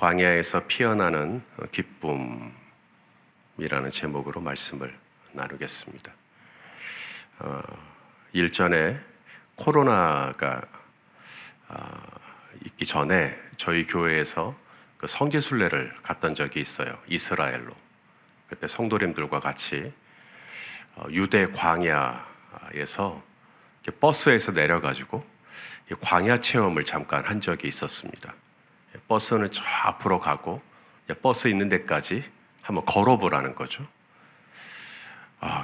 광야에서 피어나는 기쁨이라는 제목으로 말씀을 나누겠습니다. 일전에 코로나가 있기 전에 저희 교회에서 그 성지순례를 갔던 적이 있어요. 이스라엘로. 그때 성도님들과 같이 유대 광야에서 버스에서 내려가지고 광야 체험을 잠깐 한 적이 있었습니다. 버스는 저 앞으로 가고 버스 있는 데까지 한번 걸어보라는 거죠.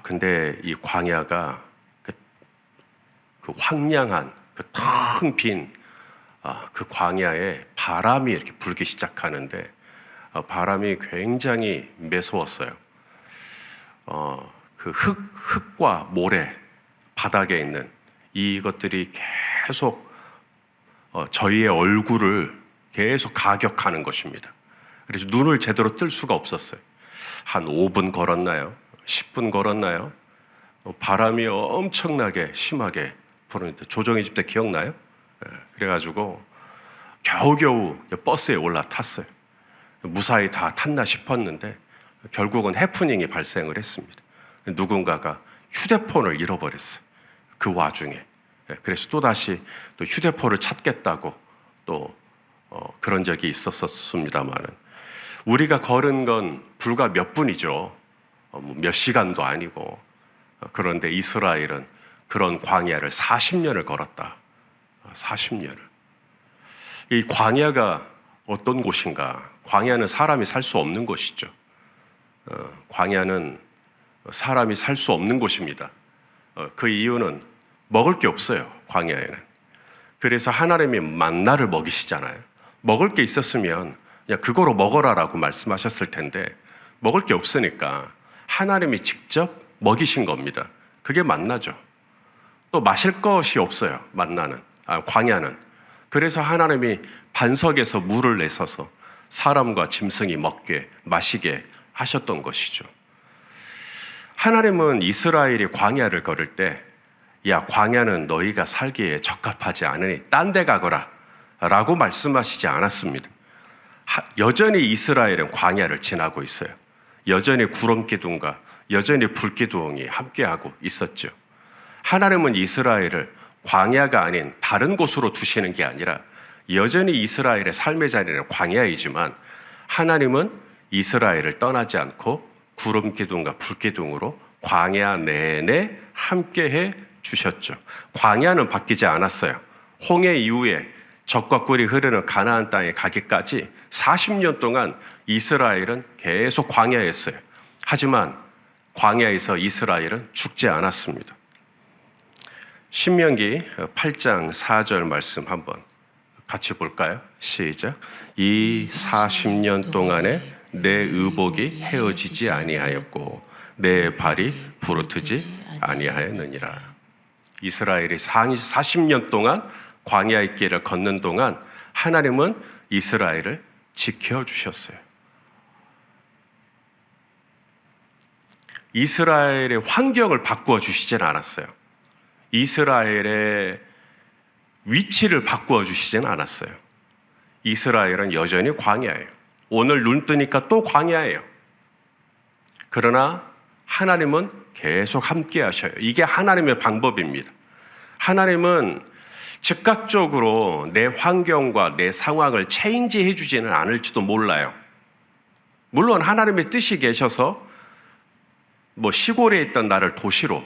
근데 이 광야가 그 황량한 그 텅 빈 그 광야에 바람이 이렇게 불기 시작하는데 바람이 굉장히 매서웠어요. 그 흙과 모래 바닥에 있는 이것들이 계속 저희의 얼굴을 계속 가격하는 것입니다. 그래서 눈을 제대로 뜰 수가 없었어요. 한 5분 걸었나요? 10분 걸었나요? 바람이 엄청나게 심하게 부는데 조정희 집 때 기억나요? 그래가지고 겨우겨우 버스에 올라탔어요. 무사히 다 탔나 싶었는데 결국은 해프닝이 발생을 했습니다. 누군가가 휴대폰을 잃어버렸어요. 그 와중에. 그래서 또다시 또 휴대폰을 찾겠다고 또 그런 적이 있었습니다만은 우리가 걸은 건 불과 몇 분이죠. 몇 시간도 아니고. 그런데 이스라엘은 그런 광야를 40년을 걸었다. 40년을. 이 광야가 어떤 곳인가? 광야는 사람이 살 수 없는 곳이죠. 광야는 사람이 살 수 없는 곳입니다. 그 이유는 먹을 게 없어요. 광야에는. 그래서 하나님이 만나를 먹이시잖아요. 먹을 게 있었으면 그냥 그거로 먹어라라고 말씀하셨을 텐데 먹을 게 없으니까 하나님이 직접 먹이신 겁니다. 그게 만나죠. 또 마실 것이 없어요. 광야는. 그래서 하나님이 반석에서 물을 내서서 사람과 짐승이 먹게 마시게 하셨던 것이죠. 하나님은 이스라엘이 광야를 걸을 때 야, 광야는 너희가 살기에 적합하지 않으니 딴 데 가거라 라고 말씀하시지 않았습니다. 여전히 이스라엘은 광야를 지나고 있어요. 여전히 구름기둥과 여전히 불기둥이 함께하고 있었죠. 하나님은 이스라엘을 광야가 아닌 다른 곳으로 두시는 게 아니라 여전히 이스라엘의 삶의 자리는 광야이지만 하나님은 이스라엘을 떠나지 않고 구름기둥과 불기둥으로 광야 내내 함께해 주셨죠. 광야는 바뀌지 않았어요. 홍해 이후에 젖과 꿀이 흐르는 가나안 땅에 가기까지 40년 동안 이스라엘은 계속 광야였어요. 하지만 광야에서 이스라엘은 죽지 않았습니다. 신명기 8장 4절 말씀 한번 같이 볼까요? 시작. 이 40년 동안에 내 의복이 헤어지지 아니하였고 내 발이 부르트지 아니하였느니라. 이스라엘이 40년 동안 광야의 길을 걷는 동안 하나님은 이스라엘을 지켜주셨어요. 이스라엘의 환경을 바꾸어 주시진 않았어요. 이스라엘의 위치를 바꾸어 주시진 않았어요. 이스라엘은 여전히 광야예요. 오늘 눈 뜨니까 또 광야예요. 그러나 하나님은 계속 함께 하셔요. 이게 하나님의 방법입니다. 하나님은 즉각적으로 내 환경과 내 상황을 체인지해 주지는 않을지도 몰라요. 물론 하나님의 뜻이 계셔서 시골에 있던 나를 도시로,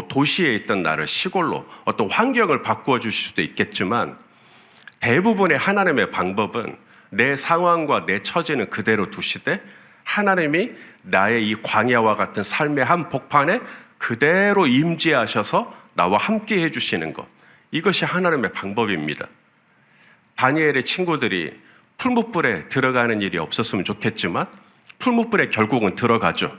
도시에 있던 나를 시골로 어떤 환경을 바꾸어 주실 수도 있겠지만 대부분의 하나님의 방법은 내 상황과 내 처지는 그대로 두시되 하나님이 나의 이 광야와 같은 삶의 한 복판에 그대로 임재하셔서 나와 함께 해주시는 것. 이것이 하나님의 방법입니다. 다니엘의 친구들이 풀무불에 들어가는 일이 없었으면 좋겠지만 풀무불에 결국은 들어가죠.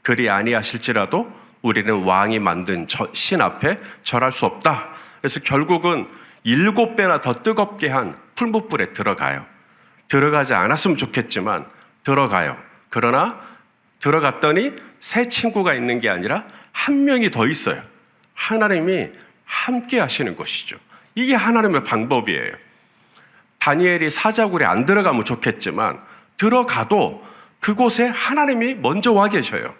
그리 아니하실지라도 우리는 왕이 만든 신 앞에 절할 수 없다. 그래서 결국은 7배나 더 뜨겁게 한 풀무불에 들어가요. 들어가지 않았으면 좋겠지만 들어가요. 그러나 들어갔더니 새 친구가 있는 게 아니라 한 명이 더 있어요. 하나님이 함께 하시는 것이죠. 이게 하나님의 방법이에요. 다니엘이 사자굴에 안 들어가면 좋겠지만 들어가도 그곳에 하나님이 먼저 와 계셔요.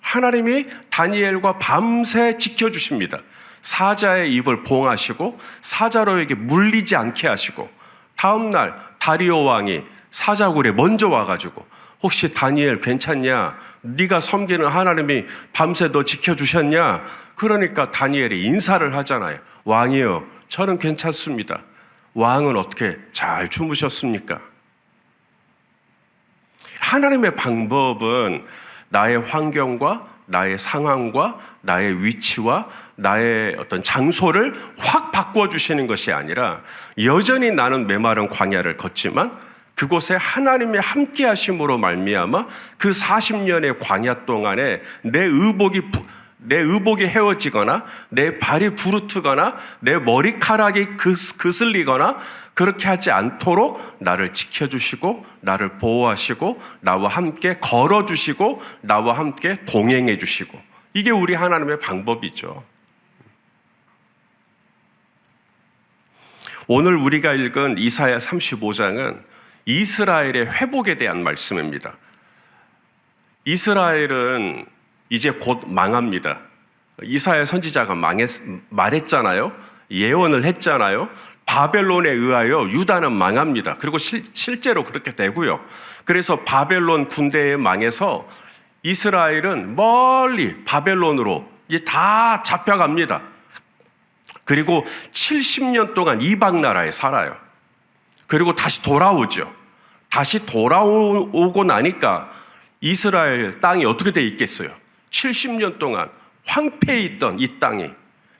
하나님이 다니엘과 밤새 지켜주십니다. 사자의 입을 봉하시고 사자로에게 물리지 않게 하시고, 다음날 다리오 왕이 사자굴에 먼저 와가지고 혹시 다니엘 괜찮냐? 네가 섬기는 하나님이 밤새 너 지켜주셨냐? 그러니까 다니엘이 인사를 하잖아요. 왕이요, 저는 괜찮습니다. 왕은 어떻게 잘 주무셨습니까? 하나님의 방법은 나의 환경과 나의 상황과 나의 위치와 나의 어떤 장소를 확 바꿔주시는 것이 아니라, 여전히 나는 메마른 광야를 걷지만 그곳에 하나님의 함께 하심으로 말미암아 그 40년의 광야 동안에 내 의복이 헤어지거나 내 발이 부르트거나 내 머리카락이 그슬리거나 그렇게 하지 않도록 나를 지켜주시고 나를 보호하시고 나와 함께 걸어주시고 나와 함께 동행해 주시고, 이게 우리 하나님의 방법이죠. 오늘 우리가 읽은 이사야 35장은 이스라엘의 회복에 대한 말씀입니다. 이스라엘은 이제 곧 망합니다. 이사야 선지자가 말했잖아요. 예언을 했잖아요. 바벨론에 의하여 유다는 망합니다. 그리고 실제로 그렇게 되고요. 그래서 바벨론 군대에 망해서 이스라엘은 멀리 바벨론으로 이제 다 잡혀갑니다. 그리고 70년 동안 이방 나라에 살아요. 그리고 다시 돌아오죠. 다시 돌아오고 나니까 이스라엘 땅이 어떻게 돼 있겠어요? 70년 동안 황폐해 있던 이 땅이.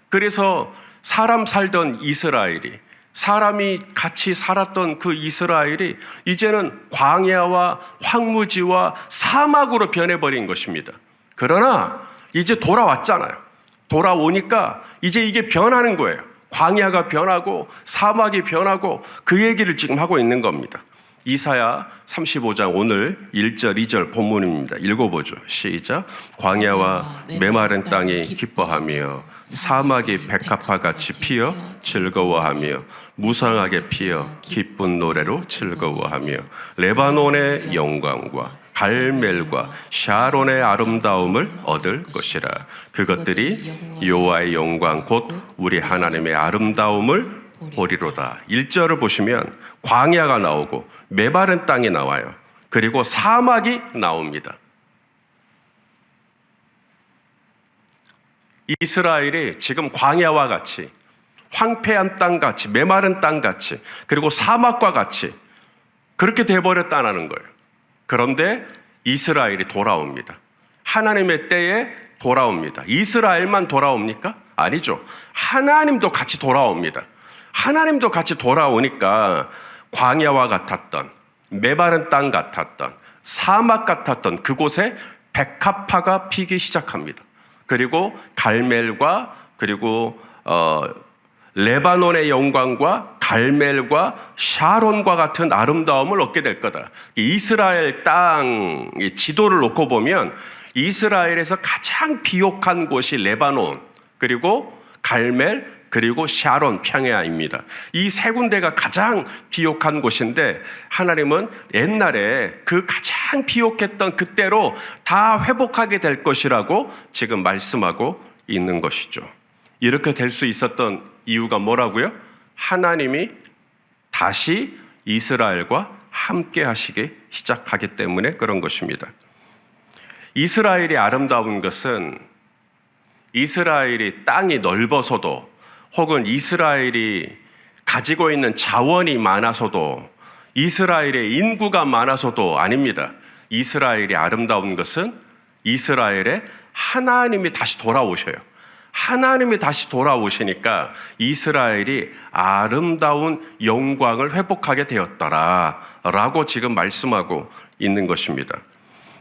그래서 사람 살던 이스라엘이, 사람이 같이 살았던 그 이스라엘이 이제는 광야와 황무지와 사막으로 변해버린 것입니다. 그러나 이제 돌아왔잖아요. 돌아오니까 이제 이게 변하는 거예요. 광야가 변하고 사막이 변하고 그 얘기를 지금 하고 있는 겁니다. 이사야 35장 오늘 1절 2절 본문입니다. 읽어보죠. 시작. 광야와 메마른 땅이 기뻐하며 사막이 백합화같이 피어 즐거워하며 무성하게 피어 기쁜 노래로 즐거워하며 레바논의 영광과 갈멜과 샤론의 아름다움을 얻을 것이라. 그것들이 여호와의 영광 곧 우리 하나님의 아름다움을 보리로다. 1절을 보시면 광야가 나오고 메마른 땅이 나와요. 그리고 사막이 나옵니다. 이스라엘이 지금 광야와 같이, 황폐한 땅같이, 메마른 땅같이, 그리고 사막과 같이 그렇게 돼버렸다는 거예요. 그런데 이스라엘이 돌아옵니다. 하나님의 때에 돌아옵니다. 이스라엘만 돌아옵니까? 아니죠. 하나님도 같이 돌아옵니다. 하나님도 같이 돌아오니까 광야와 같았던, 메마른 땅 같았던, 사막 같았던 그곳에 백합화가 피기 시작합니다. 그리고 갈멜과 그리고 레바논의 영광과 갈멜과 샤론과 같은 아름다움을 얻게 될 거다. 이스라엘 땅 지도를 놓고 보면 이스라엘에서 가장 비옥한 곳이 레바논, 그리고 갈멜, 그리고 샤론 평야입니다. 이 세 군데가 가장 비옥한 곳인데 하나님은 옛날에 그 가장 비옥했던 그때로 다 회복하게 될 것이라고 지금 말씀하고 있는 것이죠. 이렇게 될 수 있었던 이유가 뭐라고요? 하나님이 다시 이스라엘과 함께 하시기 시작하기 때문에 그런 것입니다. 이스라엘이 아름다운 것은 이스라엘이 땅이 넓어서도, 혹은 이스라엘이 가지고 있는 자원이 많아서도, 이스라엘의 인구가 많아서도 아닙니다. 이스라엘이 아름다운 것은 이스라엘에 하나님이 다시 돌아오셔요. 하나님이 다시 돌아오시니까 이스라엘이 아름다운 영광을 회복하게 되었더라라고 지금 말씀하고 있는 것입니다.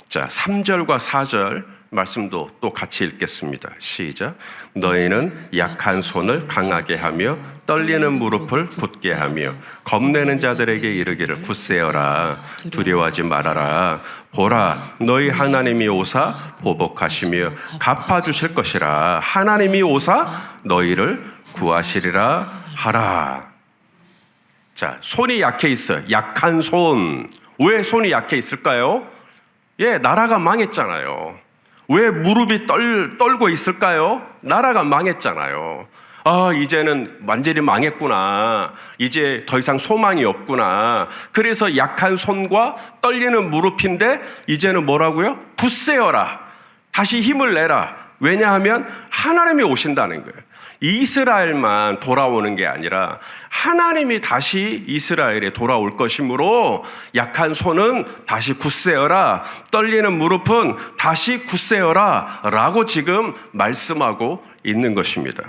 자, 3절과 4절 말씀도 또 같이 읽겠습니다. 시작. 너희는 약한 손을 강하게 하며 떨리는 무릎을 굳게 하며 겁내는 자들에게 이르기를 굳세어라. 두려워하지 말아라. 보라, 너희 하나님이 오사 보복하시며 갚아주실 것이라. 하나님이 오사 너희를 구하시리라 하라. 자, 손이 약해 있어요. 약한 손. 왜 손이 약해 있을까요? 예, 나라가 망했잖아요. 왜 무릎이 떨고 있을까요? 나라가 망했잖아요. 아, 이제는 완전히 망했구나. 이제 더 이상 소망이 없구나. 그래서 약한 손과 떨리는 무릎인데 이제는 뭐라고요? 굳세어라. 다시 힘을 내라. 왜냐하면 하나님이 오신다는 거예요. 이스라엘만 돌아오는 게 아니라 하나님이 다시 이스라엘에 돌아올 것이므로 약한 손은 다시 굳세어라, 떨리는 무릎은 다시 굳세어라 라고 지금 말씀하고 있는 것입니다.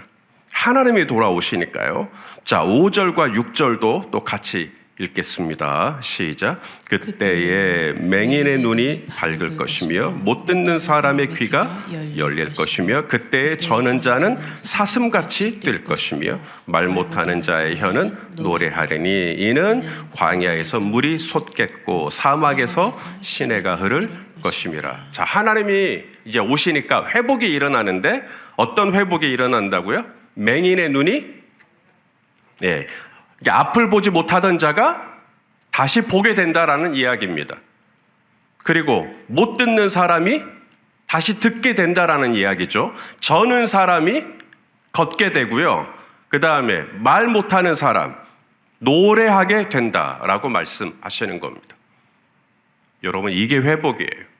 하나님이 돌아오시니까요. 자, 5절과 6절도 또 같이 읽겠습니다. 시작. 그때에 맹인의 눈이 밝을 것이며 못 듣는 사람의 귀가 열릴 것이며 그때에 저는 자는 사슴같이 뛸 것이며 말 못하는 자의 혀는 노래하리니 이는 광야에서 물이 솟겠고 사막에서 시내가 흐를 것임이라. 자, 하나님이 이제 오시니까 회복이 일어나는데 어떤 회복이 일어난다고요? 맹인의 눈이 앞을 보지 못하던 자가 다시 보게 된다라는 이야기입니다. 그리고 못 듣는 사람이 다시 듣게 된다라는 이야기죠. 저는 사람이 걷게 되고요. 그 다음에 말 못하는 사람 노래하게 된다라고 말씀하시는 겁니다. 여러분, 이게 회복이에요.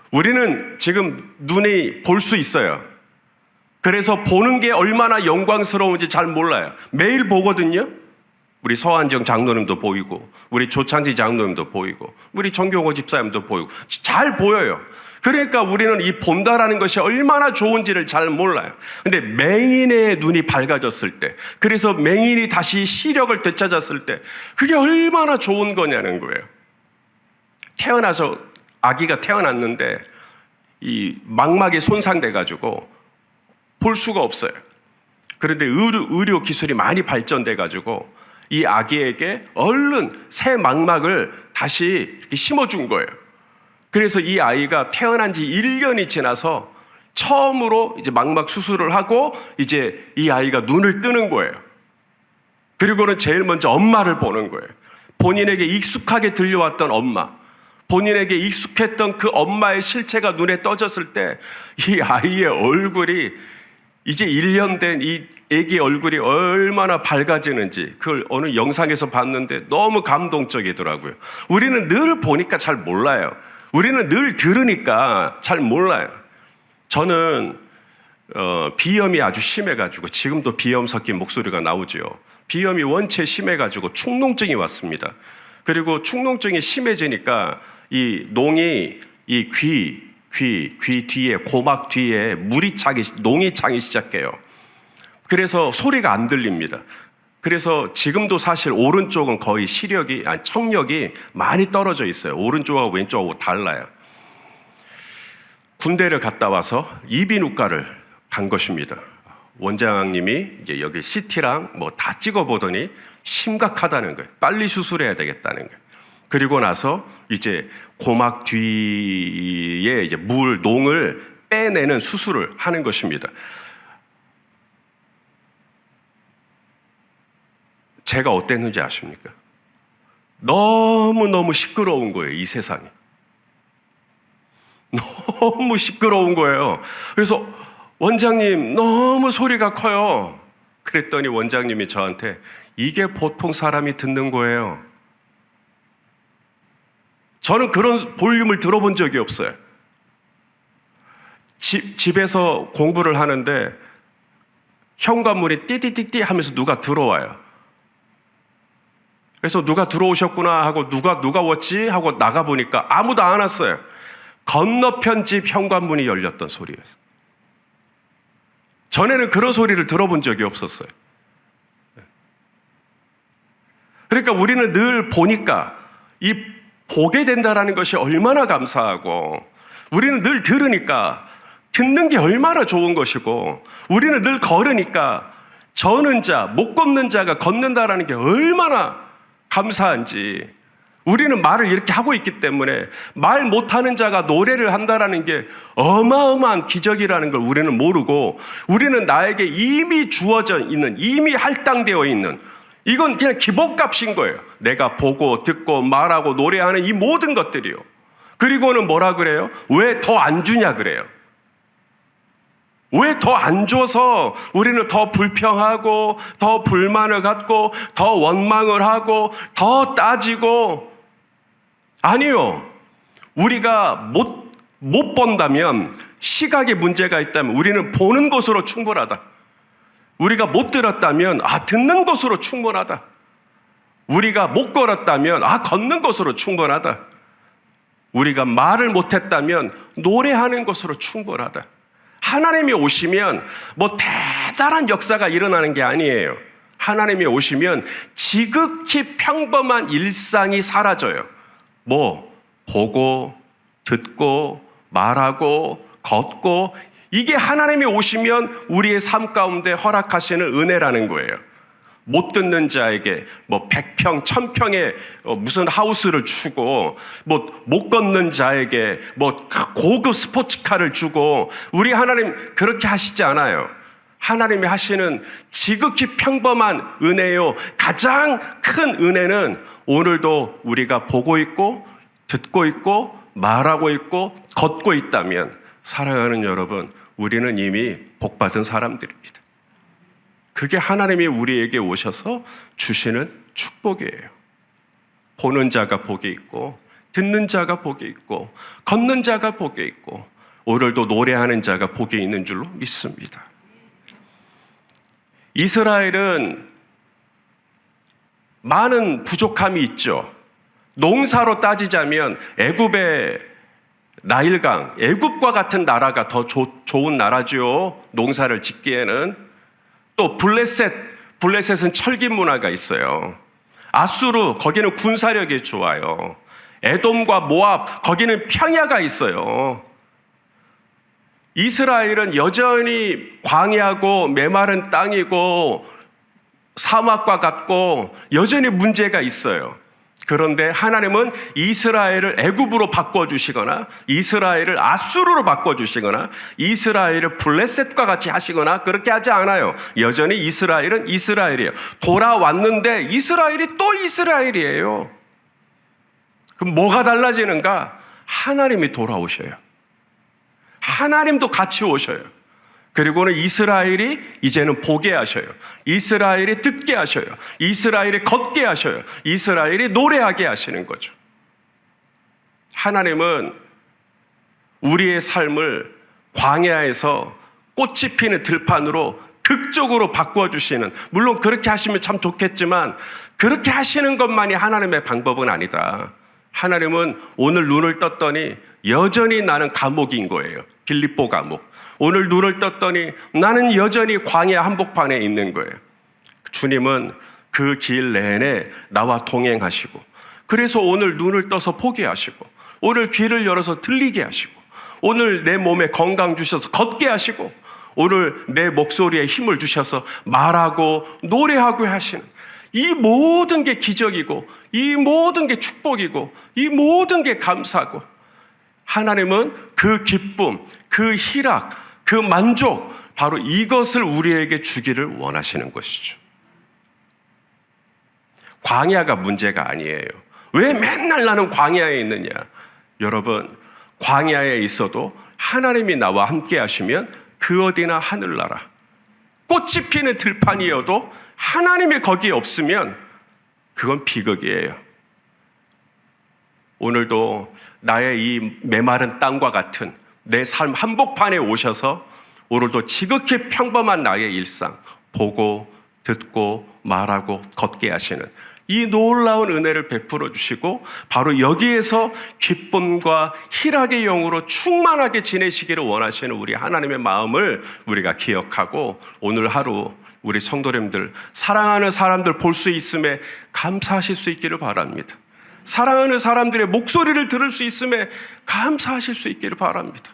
우리는 지금 눈이 볼 수 있어요. 그래서 보는 게 얼마나 영광스러운지 잘 몰라요. 매일 보거든요. 우리 서한정 장로님도 보이고 우리 조창지 장로님도 보이고 우리 정경호 집사님도 보이고 잘 보여요. 그러니까 우리는 이 본다라는 것이 얼마나 좋은지를 잘 몰라요. 근데 맹인의 눈이 밝아졌을 때, 그래서 맹인이 다시 시력을 되찾았을 때 그게 얼마나 좋은 거냐는 거예요. 태어나서 아기가 태어났는데 이 망막이 손상돼 가지고 볼 수가 없어요. 그런데 의료 기술이 많이 발전돼 가지고 이 아기에게 얼른 새 망막을 다시 심어준 거예요. 그래서 이 아이가 태어난 지 1년이 지나서 처음으로 이제 망막 수술을 하고 이제 이 아이가 눈을 뜨는 거예요. 그리고는 제일 먼저 엄마를 보는 거예요. 본인에게 익숙하게 들려왔던 엄마, 본인에게 익숙했던 그 엄마의 실체가 눈에 떠졌을 때 이 아이의 얼굴이 이제 1년 된 이 아기 얼굴이 얼마나 밝아지는지 그걸 어느 영상에서 봤는데 너무 감동적이더라고요. 우리는 늘 보니까 잘 몰라요. 우리는 늘 들으니까 잘 몰라요. 저는 비염이 아주 심해가지고 지금도 비염 섞인 목소리가 나오죠. 비염이 원체 심해가지고 축농증이 왔습니다. 그리고 축농증이 심해지니까 이 농이 이 귀 뒤에 고막 뒤에 농이 차기 시작해요. 그래서 소리가 안 들립니다. 그래서 지금도 사실 오른쪽은 거의 청력이 많이 떨어져 있어요. 오른쪽하고 왼쪽하고 달라요. 군대를 갔다 와서 이비인후과를 간 것입니다. 원장님이 이제 여기 CT랑 뭐 다 찍어보더니 심각하다는 거예요. 빨리 수술해야 되겠다는 거예요. 그리고 나서 이제 고막 뒤에 이제 농을 빼내는 수술을 하는 것입니다. 제가 어땠는지 아십니까? 너무너무 시끄러운 거예요, 이 세상이. 너무 시끄러운 거예요. 그래서 원장님, 너무 소리가 커요. 그랬더니 원장님이 저한테 이게 보통 사람이 듣는 거예요. 저는 그런 볼륨을 들어본 적이 없어요. 집에서 공부를 하는데 현관문이 띠띠띠띠 하면서 누가 들어와요. 그래서 누가 들어오셨구나 하고 누가 왔지 하고 나가보니까 아무도 안 왔어요. 건너편 집 현관문이 열렸던 소리였어요. 전에는 그런 소리를 들어본 적이 없었어요. 그러니까 우리는 늘 보니까 이 보게 된다라는 것이 얼마나 감사하고, 우리는 늘 들으니까 듣는 게 얼마나 좋은 것이고, 우리는 늘 걸으니까 저는 자, 못 걷는 자가 걷는다라는 게 얼마나 감사한지, 우리는 말을 이렇게 하고 있기 때문에 말 못하는 자가 노래를 한다라는 게 어마어마한 기적이라는 걸 우리는 모르고, 우리는 나에게 이미 주어져 있는, 이미 할당되어 있는 이건 그냥 기본값인 거예요. 내가 보고 듣고 말하고 노래하는 이 모든 것들이요. 그리고는 뭐라 그래요? 왜 더 안 주냐 그래요. 왜 더 안 줘서 우리는 더 불평하고 더 불만을 갖고 더 원망을 하고 더 따지고. 아니요. 우리가 못 본다면, 시각에 문제가 있다면 우리는 보는 것으로 충분하다. 우리가 못 들었다면 듣는 것으로 충분하다. 우리가 못 걸었다면 걷는 것으로 충분하다. 우리가 말을 못했다면 노래하는 것으로 충분하다. 하나님이 오시면 뭐 대단한 역사가 일어나는 게 아니에요. 하나님이 오시면 지극히 평범한 일상이 사라져요. 보고 듣고 말하고 걷고, 이게 하나님이 오시면 우리의 삶 가운데 허락하시는 은혜라는 거예요. 못 듣는 자에게 100평, 1000평의 무슨 하우스를 주고, 못 걷는 자에게 고급 스포츠카를 주고, 우리 하나님 그렇게 하시지 않아요. 하나님이 하시는 지극히 평범한 은혜요. 가장 큰 은혜는 오늘도 우리가 보고 있고, 듣고 있고, 말하고 있고, 걷고 있다면, 사랑하는 여러분, 우리는 이미 복받은 사람들입니다. 그게 하나님이 우리에게 오셔서 주시는 축복이에요. 보는 자가 복이 있고, 듣는 자가 복이 있고, 걷는 자가 복이 있고, 오늘도 노래하는 자가 복이 있는 줄로 믿습니다. 이스라엘은 많은 부족함이 있죠. 농사로 따지자면 애굽의 나일강, 애굽과 같은 나라가 더 좋은 나라죠. 농사를 짓기에는. 또 블레셋은 철기 문화가 있어요. 아수르, 거기는 군사력이 좋아요. 에돔과 모압, 거기는 평야가 있어요. 이스라엘은 여전히 광야고 메마른 땅이고 사막과 같고 여전히 문제가 있어요. 그런데 하나님은 이스라엘을 애굽으로 바꿔주시거나, 이스라엘을 아수르로 바꿔주시거나, 이스라엘을 블레셋과 같이 하시거나 그렇게 하지 않아요. 여전히 이스라엘은 이스라엘이에요. 돌아왔는데 이스라엘이 또 이스라엘이에요. 그럼 뭐가 달라지는가? 하나님이 돌아오셔요. 하나님도 같이 오셔요. 그리고는 이스라엘이 이제는 보게 하셔요. 이스라엘이 듣게 하셔요. 이스라엘이 걷게 하셔요. 이스라엘이 노래하게 하시는 거죠. 하나님은 우리의 삶을 광야에서 꽃이 피는 들판으로 극적으로 바꿔주시는, 물론 그렇게 하시면 참 좋겠지만 그렇게 하시는 것만이 하나님의 방법은 아니다. 하나님은 오늘 눈을 떴더니 여전히 나는 감옥인 거예요. 빌립보 감옥. 오늘 눈을 떴더니 나는 여전히 광야 한복판에 있는 거예요. 주님은 그 길 내내 나와 동행하시고, 그래서 오늘 눈을 떠서 보게 하시고, 오늘 귀를 열어서 들리게 하시고, 오늘 내 몸에 건강 주셔서 걷게 하시고, 오늘 내 목소리에 힘을 주셔서 말하고 노래하고 하시는, 이 모든 게 기적이고, 이 모든 게 축복이고, 이 모든 게 감사고, 하나님은 그 기쁨, 그 희락, 그 만족, 바로 이것을 우리에게 주기를 원하시는 것이죠. 광야가 문제가 아니에요. 왜 맨날 나는 광야에 있느냐? 여러분, 광야에 있어도 하나님이 나와 함께 하시면 그 어디나 하늘나라. 꽃이 피는 들판이어도 하나님이 거기에 없으면 그건 비극이에요. 오늘도 나의 이 메마른 땅과 같은 내 삶 한복판에 오셔서 오늘도 지극히 평범한 나의 일상, 보고 듣고 말하고 걷게 하시는 이 놀라운 은혜를 베풀어 주시고, 바로 여기에서 기쁨과 희락의 영으로 충만하게 지내시기를 원하시는 우리 하나님의 마음을 우리가 기억하고, 오늘 하루 우리 성도님들, 사랑하는 사람들 볼 수 있음에 감사하실 수 있기를 바랍니다. 사랑하는 사람들의 목소리를 들을 수 있음에 감사하실 수 있기를 바랍니다.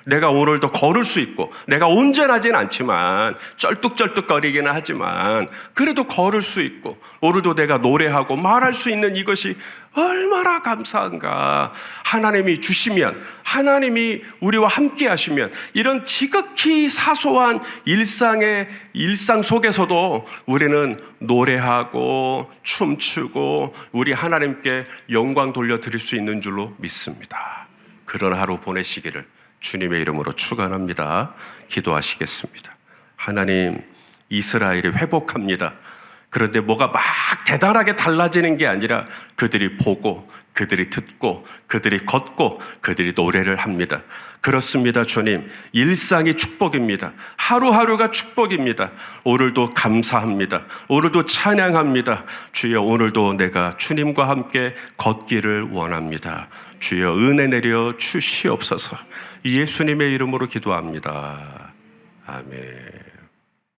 내가 오늘도 걸을 수 있고, 내가 온전하진 않지만 쩔뚝쩔뚝거리기는 하지만 그래도 걸을 수 있고, 오늘도 내가 노래하고 말할 수 있는 이것이 얼마나 감사한가. 하나님이 주시면, 하나님이 우리와 함께 하시면, 이런 지극히 사소한 일상 속에서도 우리는 노래하고 춤추고 우리 하나님께 영광 돌려드릴 수 있는 줄로 믿습니다. 그런 하루 보내시기를 주님의 이름으로 축원합니다. 기도하시겠습니다. 하나님, 이스라엘이 회복합니다. 그런데 뭐가 막 대단하게 달라지는 게 아니라 그들이 보고, 그들이 듣고, 그들이 걷고, 그들이 노래를 합니다. 그렇습니다, 주님. 일상이 축복입니다. 하루하루가 축복입니다. 오늘도 감사합니다. 오늘도 찬양합니다. 주여, 오늘도 내가 주님과 함께 걷기를 원합니다. 주여, 은혜 내려 주시옵소서. 예수님의 이름으로 기도합니다. 아멘.